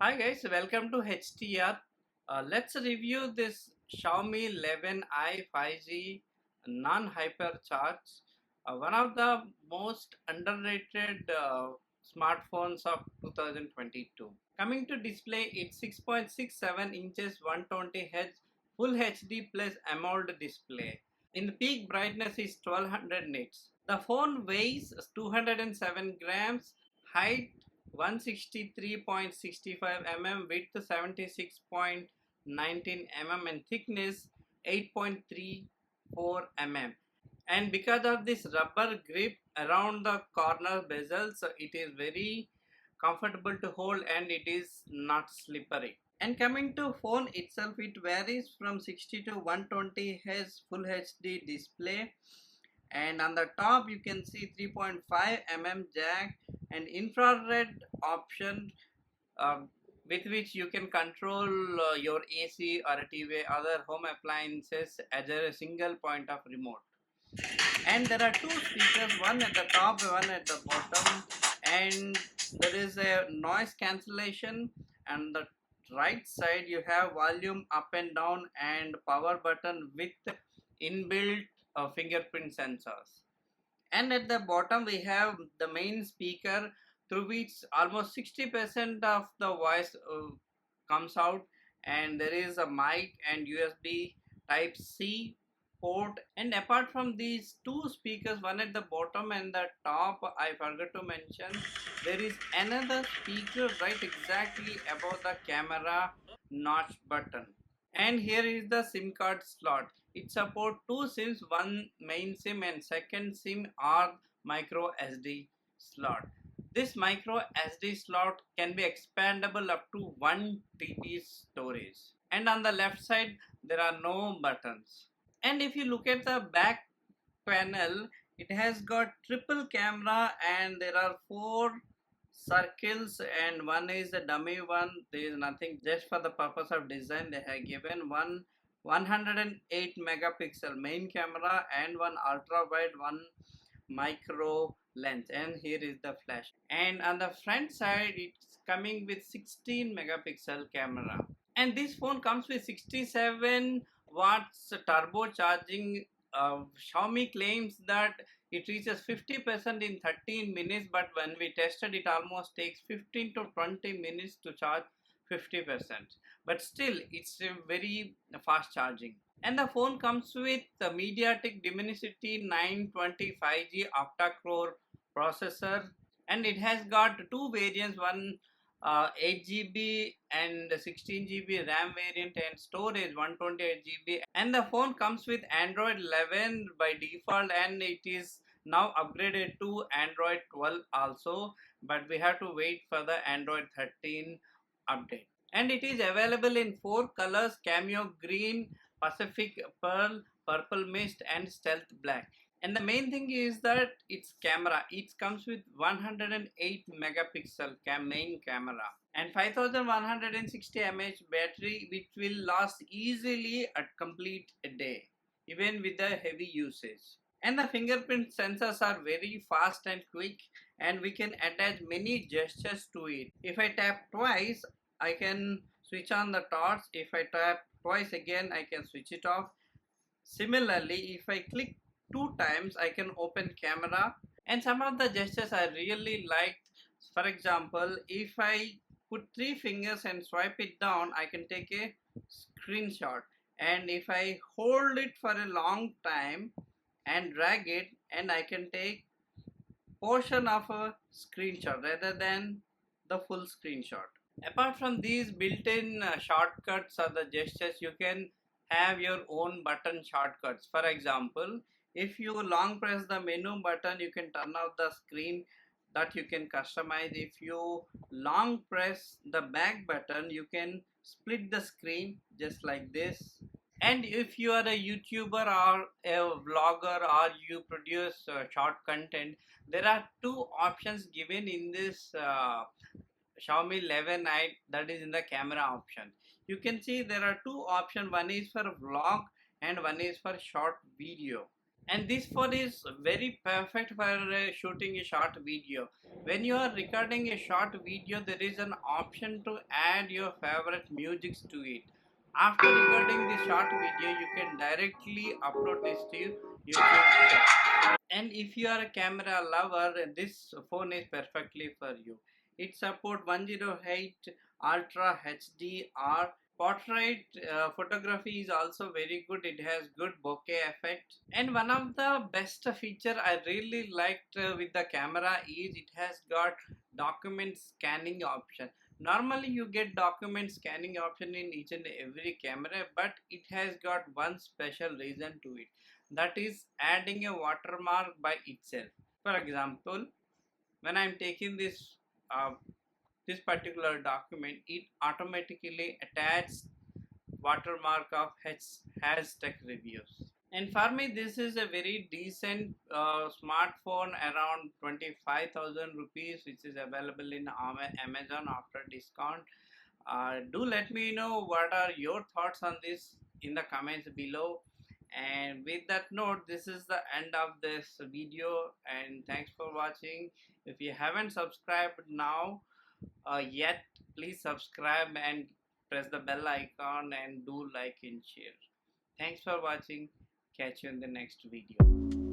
Hi guys, welcome to HTR. Let's review this Xiaomi 11i 5G non-hypercharge, one of the most underrated smartphones of 2022. Coming to display, it's 6.67 inches 120Hz Full HD plus AMOLED display. In the peak brightness is 1200 nits. The phone weighs 207 grams, height 163.65 mm, width 76.19 mm, and thickness 8.34 mm. And because of this rubber grip around the corner bezels, it is very comfortable to hold and it is not slippery. And coming to phone itself, it varies from 60 to 120 Hz Full HD display, and on the top you can see 3.5 mm jack and infrared option, uh, with which you can control your AC or a TV other home appliances as a single point of remote. And there are two speakers, one at the top, one at the bottom, and there is a noise cancellation. And the right side you have volume up and down and power button with inbuilt fingerprint sensors. And at the bottom we have the main speaker, through which almost 60% of the voice comes out, and there is a mic and USB type C port. And apart from these two speakers, one at the bottom and the top, I forgot to mention, there is another speaker right exactly above the camera notch button. And here is the SIM card slot. It supports two SIMs, one main SIM and second SIM or micro SD slot. This micro SD slot can be expandable up to 1 TB storage. And on the left side there are no buttons. And if you look at the back panel, it has got triple camera and there are four circles and one is a dummy one. There is nothing, just for the purpose of design they have given one 108 megapixel main camera and one ultra wide, one micro lens, and here is the flash. And on the front side it's coming with 16 megapixel camera. And this phone comes with 67 watts turbo charging. Xiaomi claims that it reaches 50% in 13 minutes, but when we tested it almost takes 15 to 20 minutes to charge 50%. But still it's a very fast charging. And the phone comes with the MediaTek Dimensity 920 5G octa-core processor, and it has got two variants, one 8 GB and 16 GB RAM variant, and storage 128 GB. And the phone comes with Android 11 by default, and it is now upgraded to Android 12 also, but we have to wait for the Android 13 update. And it is available in four colors: cameo green, Pacific pearl, purple mist, and stealth black. And the main thing is that its camera, it comes with 108 megapixel main camera and 5160 mAh battery, which will last easily at complete a day even with the heavy usage. And the fingerprint sensors are very fast and quick, and we can attach many gestures to it. If I tap twice, I can switch on the torch. If I tap twice again, I can switch it off. Similarly, if I click two times, I can open camera. And some of the gestures I really liked. For example, if I put three fingers and swipe it down, I can take a screenshot. And if I hold it for a long time and drag it, and I can take portion of a screenshot rather than the full screenshot. Apart from these built-in shortcuts or the gestures, you can have your own button shortcuts. For example, if you long press the menu button, you can turn off the screen, that you can customize. If you long press the back button, you can split the screen just like this. And if you are a YouTuber or a vlogger or you produce short content, there are two options given in this Xiaomi 11i, that is in the camera option. You can see there are two options, one is for vlog and one is for short video. And this phone is very perfect for shooting a short video. When you are recording a short video, there is an option to add your favorite music to it. After recording the short video, you can directly upload this to YouTube shop. And if you are a camera lover, this phone is perfectly for you. It supports 108 Ultra HDR. Portrait photography is also very good. It has good bokeh effect. And one of the best feature I really liked with the camera is it has got document scanning option. Normally you get document scanning option in each and every camera, but it has got one special reason to it, that is adding a watermark by itself. For example, when I'm taking uh, this particular document, it automatically attaches watermark of has tech reviews. And for me, this is a very decent smartphone around 25,000 rupees, which is available in Amazon after discount. Do let me know what are your thoughts on this in the comments below. And with that note, this is the end of this video, and thanks for watching. If you haven't subscribed now yet, please subscribe and press the bell icon and do like and share. Thanks for watching. Catch you in the next video.